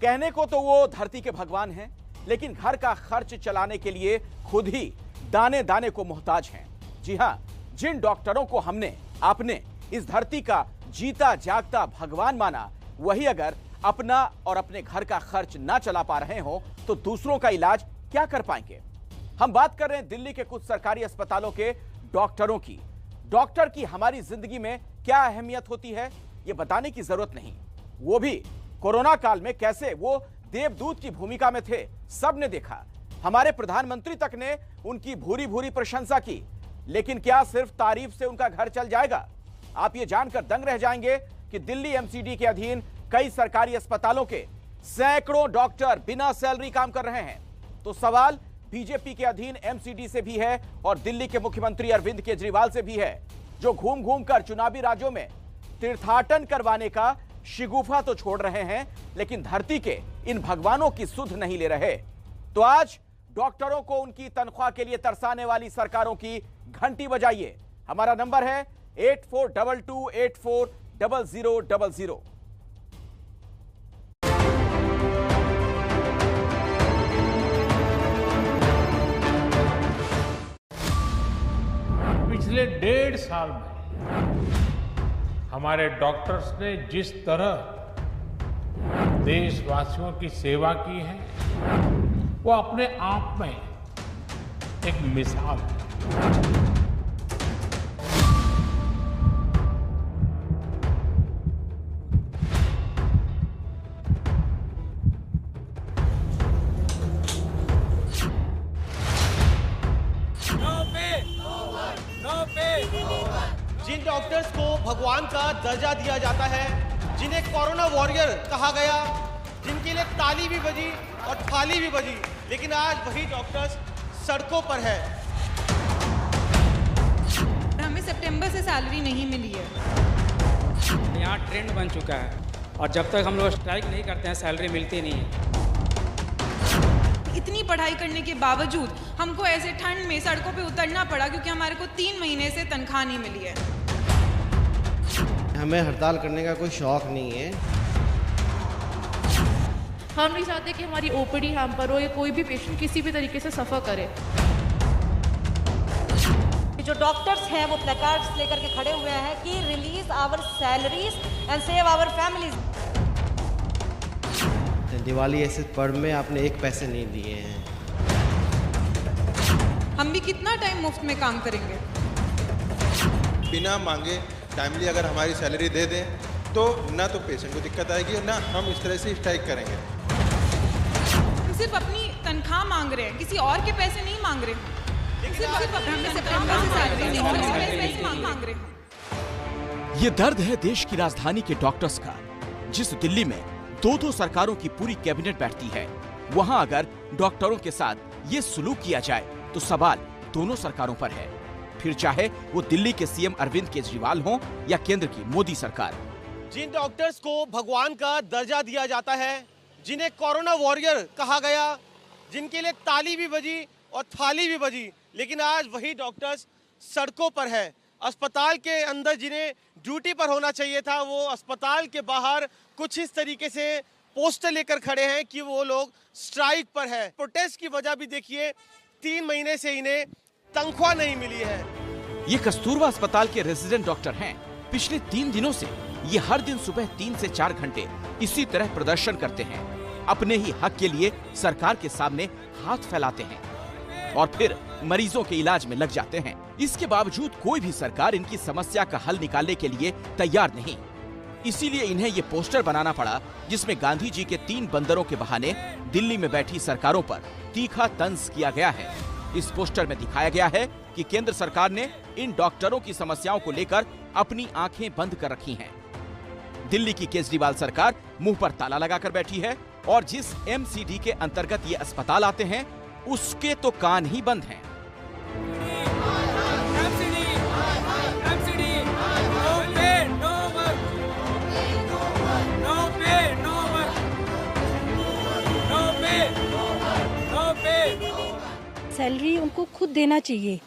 कहने को तो वो धरती के भगवान हैं, लेकिन घर का खर्च चलाने के लिए खुद ही दाने दाने को मोहताज हैं। जी हां, जिन डॉक्टरों को हमने आपने इस धरती का जीता जागता भगवान माना, वही अगर अपना और अपने घर का खर्च ना चला पा रहे हो तो दूसरों का इलाज क्या कर पाएंगे। हम बात कर रहे हैं दिल्ली के कुछ सरकारी अस्पतालों के डॉक्टरों की। डॉक्टर की हमारी जिंदगी में क्या अहमियत होती है, यह बताने की जरूरत नहीं। वो भी कोरोना काल में कैसे वो देवदूत की भूमिका में थे, सबने देखा। हमारे प्रधानमंत्री तक ने उनकी भूरी भूरी प्रशंसा की। लेकिन क्या सिर्फ तारीफ से उनका घर चल जाएगा? आप ये जानकर दंग रह जाएंगे कि दिल्ली एमसीडी के अधीन कई सरकारी अस्पतालों के सैकड़ों डॉक्टर बिना सैलरी काम कर रहे हैं। तो सवाल बीजेपी के अधीन एमसीडी से भी है और दिल्ली के मुख्यमंत्री अरविंद केजरीवाल से भी है, जो घूम घूम कर चुनावी राज्यों में तीर्थाटन करवाने का शिगुफा तो छोड़ रहे हैं, लेकिन धरती के इन भगवानों की सुध नहीं ले रहे। तो आज डॉक्टरों को उनकी तनख्वाह के लिए तरसाने वाली सरकारों की घंटी बजाइए। हमारा नंबर है 8422840000। पिछले 1.5 साल में हमारे डॉक्टर्स ने जिस तरह देशवासियों की सेवा की है, वो अपने आप में एक मिसाल है। जिन डॉक्टर्स को भगवान का दर्जा दिया जाता है, जिन्हें कोरोना वॉरियर कहा गया, जिनके लिए ताली भी बजी और थाली भी बजी, लेकिन आज वही डॉक्टर्स सड़कों पर है। हमें सितंबर से सैलरी नहीं मिली है। यहाँ ट्रेंड बन चुका है और जब तक हम लोग स्ट्राइक नहीं करते हैं सैलरी मिलती नहीं है। इतनी पढ़ाई करने के बावजूद हमको ऐसे ठंड में सड़कों पे उतरना पड़ा क्योंकि हमारे को 3 महीने से तनख्वाह नहीं मिली है। हमें हड़ताल करने का कोई शौक नहीं है। हम नहीं चाहते कि हमारी ओपीडी हैम्पर हो या कोई भी पेशेंट किसी भी तरीके से सफ़र करे। जो डॉक्टर्स हैं वो प्लेकार्ड्स लेकर के खड़े हुए हैं कि release our salaries and save our families. Diwali ऐसे पर्व में आपने 1 पैसे नहीं दिए हैं। हम भी कितना टाइम मुफ्त में काम करेंगे? बिना मांगे टाइमली अगर हमारी सैलरी दे दें तो ना तो पेशेंट को दिक्कत आएगी, ना हम इस तरह से स्ट्राइक करेंगे। हम सिर्फ अपनी तनख्वाह मांग रहे हैं, किसी और के पैसे नहीं मांग रहे हैं। मांग रहे हैं। ये दर्द है देश की राजधानी के डॉक्टर्स का। जिस दिल्ली में 2-2 सरकारों की पूरी कैबिनेट बैठती है, वहां अगर डॉक्टरों के साथ ये सलूक किया जाए तो सवाल दोनों सरकारों पर है, फिर चाहे वो दिल्ली के सीएम अरविंद केजरीवाल हों या केंद्र की मोदी सरकार। जिन डॉक्टर्स को भगवान का दर्जा दिया जाता है, जिन्हें कोरोना वॉरियर कहा गया, जिनके लिए ताली भी बजी और थाली भी बजी, लेकिन आज वही डॉक्टर्स सड़कों पर है। अस्पताल के अंदर जिन्हें ड्यूटी पर होना चाहिए था, वो अस्पताल के बाहर कुछ इस तरीके से पोस्टर लेकर खड़े हैं कि वो लोग स्ट्राइक पर है। प्रोटेस्ट की वजह भी देखिए, 3 महीने से इन्हें तनख्वाह नहीं मिली है। ये कस्तूरबा अस्पताल के रेजिडेंट डॉक्टर हैं। पिछले 3 दिनों से ये हर दिन सुबह 3 से 4 घंटे इसी तरह प्रदर्शन करते हैं। अपने ही हक के लिए सरकार के सामने हाथ फैलाते हैं और फिर मरीजों के इलाज में लग जाते हैं। इसके बावजूद कोई भी सरकार इनकी समस्या का हल निकालने के लिए तैयार नहीं। इसीलिए इन्हें ये पोस्टर बनाना पड़ा, जिसमें गांधी जी के 3 बंदरों के बहाने दिल्ली में बैठी सरकारों पर तीखा तंज किया गया है। इस पोस्टर में दिखाया गया है कि केंद्र सरकार ने इन डॉक्टरों की समस्याओं को लेकर अपनी आंखें बंद कर रखी हैं। दिल्ली की केजरीवाल सरकार मुंह पर ताला लगाकर बैठी है और जिस एमसीडी के अंतर्गत ये अस्पताल आते हैं, उसके तो कान ही बंद हैं। सैलरी उनको खुद देना चाहिए।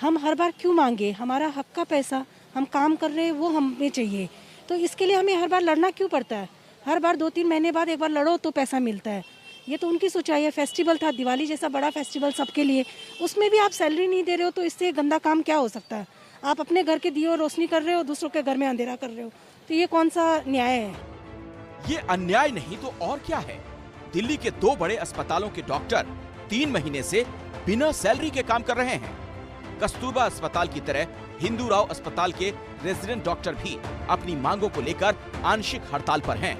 हम हर बार क्यों मांगे? हमारा हक का पैसा, हम काम कर रहे हैं, वो हमें चाहिए। तो इसके लिए हमें हर बार लड़ना क्यों पड़ता है? हर बार 2-3 महीने बाद एक बार लड़ो तो पैसा मिलता है। ये तो उनकी सोचाई है। फेस्टिवल था, दिवाली जैसा बड़ा फेस्टिवल सबके लिए, उसमें भी आप सैलरी नहीं दे रहे हो तो इससे गंदा काम क्या हो सकता है? आप अपने घर के दिए रोशनी कर रहे हो, दूसरों के घर में अंधेरा कर रहे हो, तो ये कौन सा न्याय है? ये अन्याय नहीं तो और क्या है? दिल्ली के 2 बड़े अस्पतालों के डॉक्टर 3 महीने से बिना सैलरी के काम कर रहे हैं। कस्तूरबा अस्पताल की तरह हिंदू राव अस्पताल के रेजिडेंट डॉक्टर भी अपनी मांगों को लेकर आंशिक हड़ताल पर हैं।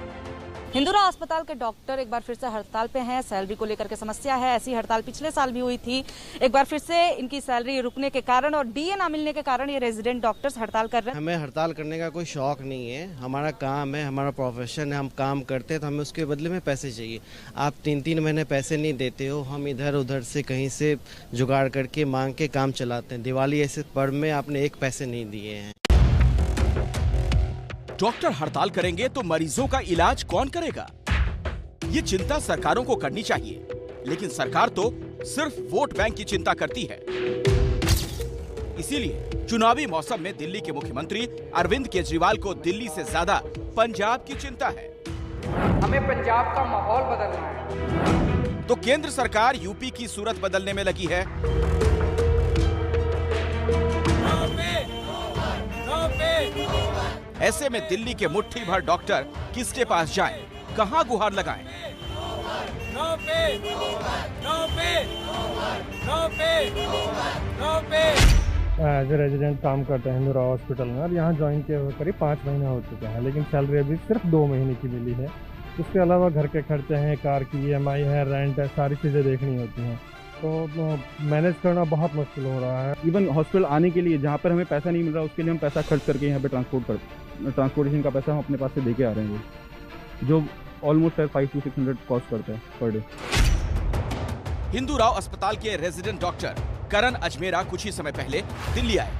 हिंदूराव अस्पताल के डॉक्टर एक बार फिर से हड़ताल पे हैं। सैलरी को लेकर के समस्या है। ऐसी हड़ताल पिछले साल भी हुई थी। एक बार फिर से इनकी सैलरी रुकने के कारण और डीए ना मिलने के कारण ये रेजिडेंट डॉक्टर्स हड़ताल कर रहे हैं। हमें हड़ताल करने का कोई शौक नहीं है। हमारा काम है, हमारा प्रोफेशन है, हम काम करते हैं तो हमें उसके बदले में पैसे चाहिए। आप 3-3 महीने पैसे नहीं देते हो, हम इधर उधर से कहीं से जुगाड़ करके मांग के काम चलाते हैं। दिवाली ऐसे पर्व में आपने 1 पैसे नहीं दिए हैं। डॉक्टर हड़ताल करेंगे तो मरीजों का इलाज कौन करेगा? ये चिंता सरकारों को करनी चाहिए, लेकिन सरकार तो सिर्फ वोट बैंक की चिंता करती है। इसीलिए चुनावी मौसम में दिल्ली के मुख्यमंत्री अरविंद केजरीवाल को दिल्ली से ज्यादा पंजाब की चिंता है। हमें पंजाब का माहौल बदलना है। तो केंद्र सरकार यूपी की सूरत बदलने में लगी है। ऐसे में दिल्ली के मुट्ठी भर डॉक्टर किसके पास जाएं? कहां गुहार लगाएं? एज ए रेजिडेंट काम करते हैं हिंदूराव हॉस्पिटल में और यहाँ ज्वाइन किए हुए करीब 5 महीने हो चुके हैं, लेकिन सैलरी अभी सिर्फ 2 महीने की मिली है। उसके अलावा घर के खर्चे हैं, कार की EMI है, रेंट है, सारी चीज़ें देखनी होती हैं, तो मैनेज करना बहुत मुश्किल हो रहा है। इवन हॉस्पिटल आने के लिए जहाँ पर हमें पैसा नहीं मिल रहा, उसके लिए हम पैसा खर्च करके यहाँ पे ट्रांसपोर्टेशन का पैसा हम अपने पास से दे के आ रहे हैं, जो ऑलमोस्ट 500 to 600 कॉस्ट करता है पर डे। हिंदू राव अस्पताल के रेजिडेंट डॉक्टर करण अजमेरा कुछ ही समय पहले दिल्ली आए।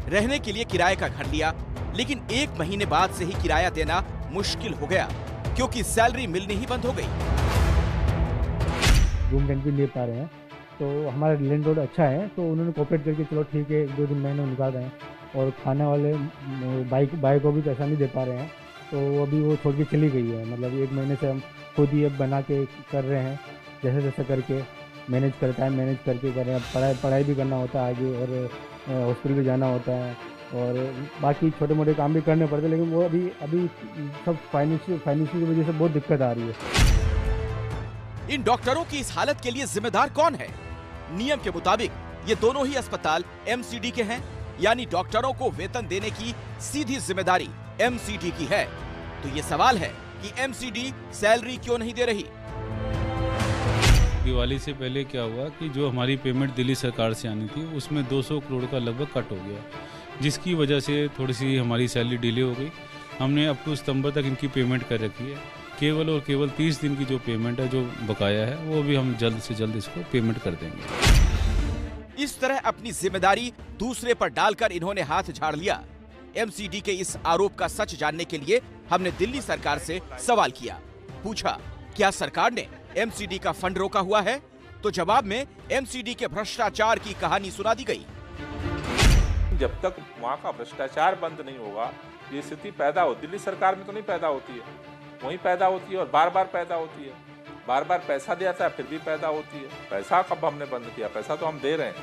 रहने के लिए किराए का घर लिया, लेकिन 1 महीने बाद से ही किराया देना मुश्किल हो गया क्योंकि सैलरी मिलनी ही बंद हो गई। रूम रेंट भी ले पा रहे हैं, तो हमारा लैंडलॉर्ड अच्छा है, तो उन्होंने कोऑपरेट करके चलो ठीक है 1-2 महीने निकाल रहे हैं। और खाने वाले बाइक को भी पैसा नहीं दे पा रहे हैं, तो अभी वो छोड़ के चली गई है। मतलब 1 महीने से हम खुद ही अब बना के कर रहे हैं, जैसे जैसे करके मैनेज करके कर रहे हैं। पढ़ाई भी करना होता है आगे, और हॉस्पिटल भी जाना होता है, और बाकी छोटे मोटे काम भी करने पड़ते हैं, लेकिन वो अभी सब फाइनेंशियल की वजह से बहुत दिक्कत आ रही है। इन डॉक्टरों की इस हालत के लिए जिम्मेदार कौन है? नियम के मुताबिक ये दोनों ही अस्पताल MCD के हैं, यानी डॉक्टरों को वेतन देने की सीधी जिम्मेदारी MCD की है। तो ये सवाल है कि MCD सैलरी क्यों नहीं दे रही? दिवाली से पहले क्या हुआ कि जो हमारी पेमेंट दिल्ली सरकार से आनी थी, उसमें 200 करोड़ का लगभग कट हो गया, जिसकी वजह से थोड़ी सी हमारी सैलरी डिले हो गई। हमने अप टू सितंबर तक इनकी पेमेंट कर रखी है। केवल और केवल 30 दिन की जो पेमेंट है, जो बकाया है, वो भी हम जल्द से जल्द इसको पेमेंट कर देंगे। इस तरह अपनी जिम्मेदारी दूसरे पर डालकर इन्होंने हाथ झाड़ लिया। MCD के इस आरोप का सच जानने के लिए हमने दिल्ली सरकार से सवाल किया। पूछा, क्या सरकार ने MCD का फंड रोका हुआ है? तो जवाब में MCD के भ्रष्टाचार की कहानी सुना दी गई। जब तक वहाँ का भ्रष्टाचार बंद नहीं होगा, ये स्थिति पैदा हो, दिल्ली सरकार में तो नहीं पैदा होती है, वहीं पैदा होती है और बार बार पैदा होती है। बार बार पैसा दिया था, फिर भी पैदा होती है। पैसा कब हमने बंद किया? पैसा तो हम दे रहे हैं,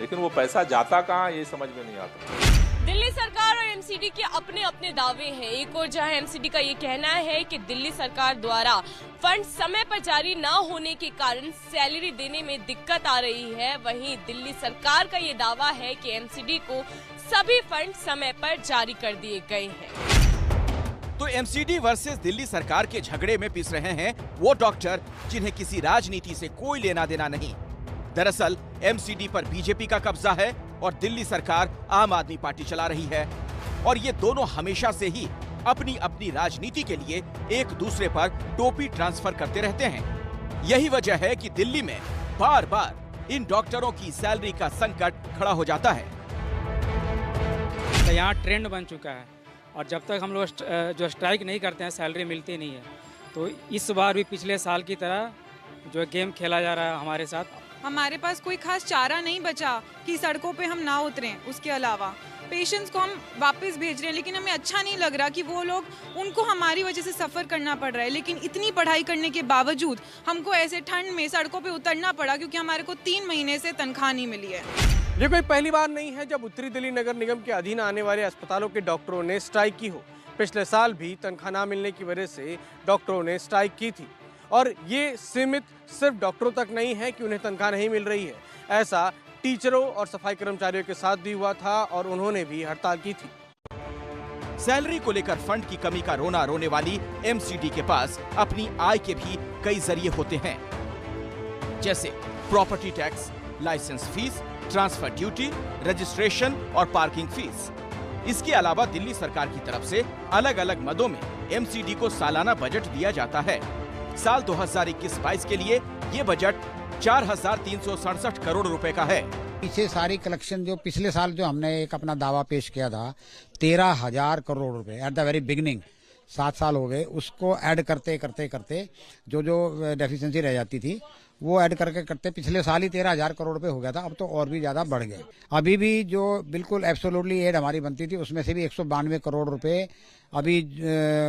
लेकिन वो पैसा जाता कहाँ, ये समझ में नहीं आता। दिल्ली सरकार और MCD के अपने अपने दावे हैं। एक और जहां MCD का ये कहना है कि दिल्ली सरकार द्वारा फंड समय पर जारी न होने के कारण सैलरी देने में दिक्कत आ रही है, वहीं दिल्ली सरकार का ये दावा है कि MCD को सभी फंड समय पर जारी कर दिए गए हैं। तो MCD वर्सेस दिल्ली सरकार के झगड़े में पिस रहे हैं वो डॉक्टर जिन्हें किसी राजनीति से कोई लेना देना नहीं। दरअसल MCD पर बीजेपी का कब्जा है और दिल्ली सरकार आम आदमी पार्टी चला रही है, और ये दोनों हमेशा से ही अपनी अपनी राजनीति के लिए एक दूसरे पर टोपी ट्रांसफर करते रहते हैं। यही वजह है कि दिल्ली में बार बार इन डॉक्टरों की सैलरी का संकट खड़ा हो जाता है। तो यहाँ ट्रेंड बन चुका है, और जब तक हम लोग जो स्ट्राइक नहीं करते हैं, सैलरी मिलती नहीं है। तो इस बार भी पिछले साल की तरह जो गेम खेला जा रहा है हमारे साथ। हमारे पास कोई खास चारा नहीं बचा कि सड़कों पे हम ना उतरें। उसके अलावा पेशेंट्स को हम वापस भेज रहे हैं, लेकिन हमें अच्छा नहीं लग रहा कि वो लोग, उनको हमारी वजह से सफ़र करना पड़ रहा है। लेकिन इतनी पढ़ाई करने के बावजूद हमको ऐसे ठंड में सड़कों पे उतरना पड़ा, क्योंकि हमारे को 3 महीने से तनख्वाह नहीं मिली है। ये कोई पहली बार नहीं है जब उत्तरी दिल्ली नगर निगम के अधीन आने वाले अस्पतालों के डॉक्टरों ने स्ट्राइक की हो। पिछले साल भी तनख्वाह न मिलने की वजह से डॉक्टरों ने स्ट्राइक की थी, और ये सीमित सिर्फ डॉक्टरों तक नहीं है कि उन्हें तनख्वाह नहीं मिल रही है। ऐसा टीचरों और सफाई कर्मचारियों के साथ भी हुआ था और उन्होंने भी हड़ताल की थी। सैलरी को लेकर फंड की कमी का रोना रोने वाली एमसीडी के पास अपनी आय के भी कई जरिए होते हैं, जैसे property tax, license fees, transfer duty, registration और पार्किंग फीस। इसके अलावा दिल्ली सरकार की तरफ से अलग अलग मदों में एमसीडी को सालाना बजट दिया जाता है। साल 2021-22 के लिए ये बजट 4,367 करोड़ रुपए का है। पीछे सारी कलेक्शन जो पिछले साल जो हमने एक अपना दावा पेश किया था 13,000 करोड़ रुपए एट द वेरी बिगिनिंग, 7 साल हो गए, उसको ऐड करते करते करते जो डेफिशिएंसी रह जाती थी वो ऐड करके करते पिछले साल ही 13,000 करोड़ रुपए हो गया था। अब तो और भी ज्यादा बढ़ गए। अभी भी जो बिल्कुल एब्सोल्युटली एड हमारी बनती थी उसमें से भी 192 करोड़ रुपए अभी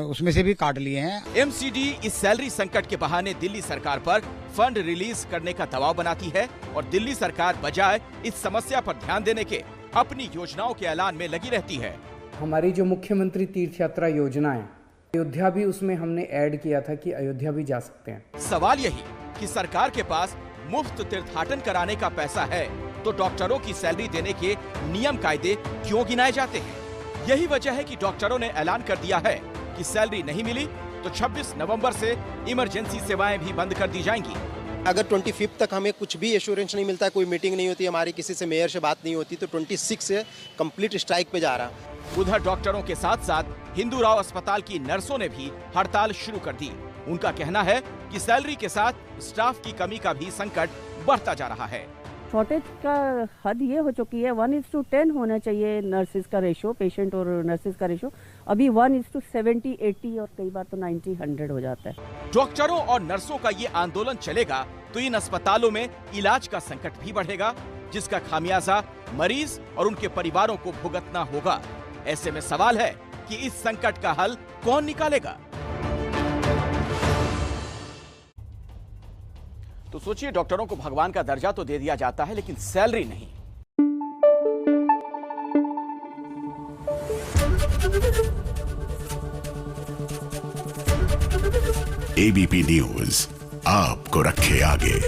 उसमें से भी काट लिए हैं। एमसीडी इस सैलरी संकट के बहाने दिल्ली सरकार पर फंड रिलीज करने का दबाव बनाती है, और दिल्ली सरकार बजाय इस समस्या पर ध्यान देने के अपनी योजनाओं के ऐलान में लगी रहती है। हमारी जो मुख्यमंत्री तीर्थ यात्रा योजना है, अयोध्या भी उसमें हमने ऐड किया था कि अयोध्या भी जा सकते हैं। सवाल यही कि सरकार के पास मुफ्त तीर्थाटन कराने का पैसा है तो डॉक्टरों की सैलरी देने के नियम कायदे क्यों गिनाए जाते हैं? यही वजह है कि डॉक्टरों ने ऐलान कर दिया है कि सैलरी नहीं मिली तो 26 नवंबर से इमरजेंसी सेवाएं भी बंद कर दी जाएंगी। अगर 25 तक हमें कुछ भी एश्योरेंस नहीं मिलता, कोई मीटिंग नहीं होती, हमारी किसी से मेयर से बात नहीं होती, तो 26 से कंप्लीट स्ट्राइक पे जा रहा। उधर डॉक्टरों के साथ साथ हिंदूराव अस्पताल की नर्सों ने भी हड़ताल शुरू कर दी। उनका कहना है कि सैलरी के साथ स्टाफ की कमी का भी संकट बढ़ता जा रहा है। शॉर्टेज का हद ये हो चुकी है 1:10 होना चाहिए नर्सिस का रेशो, पेशेंट और नर्सिस का रेशो। अभी 1:70, 80 और कई बार तो 90, 100 हो जाता है। डॉक्टरों और नर्सों का ये आंदोलन चलेगा तो इन अस्पतालों में इलाज का संकट भी बढ़ेगा, जिसका खामियाजा मरीज और उनके परिवारों को भुगतना होगा। ऐसे में सवाल है कि इस संकट का हल कौन निकालेगा? तो सोचिए, डॉक्टरों को भगवान का दर्जा तो दे दिया जाता है, लेकिन सैलरी नहीं। एबीपी न्यूज आपको रखे आगे।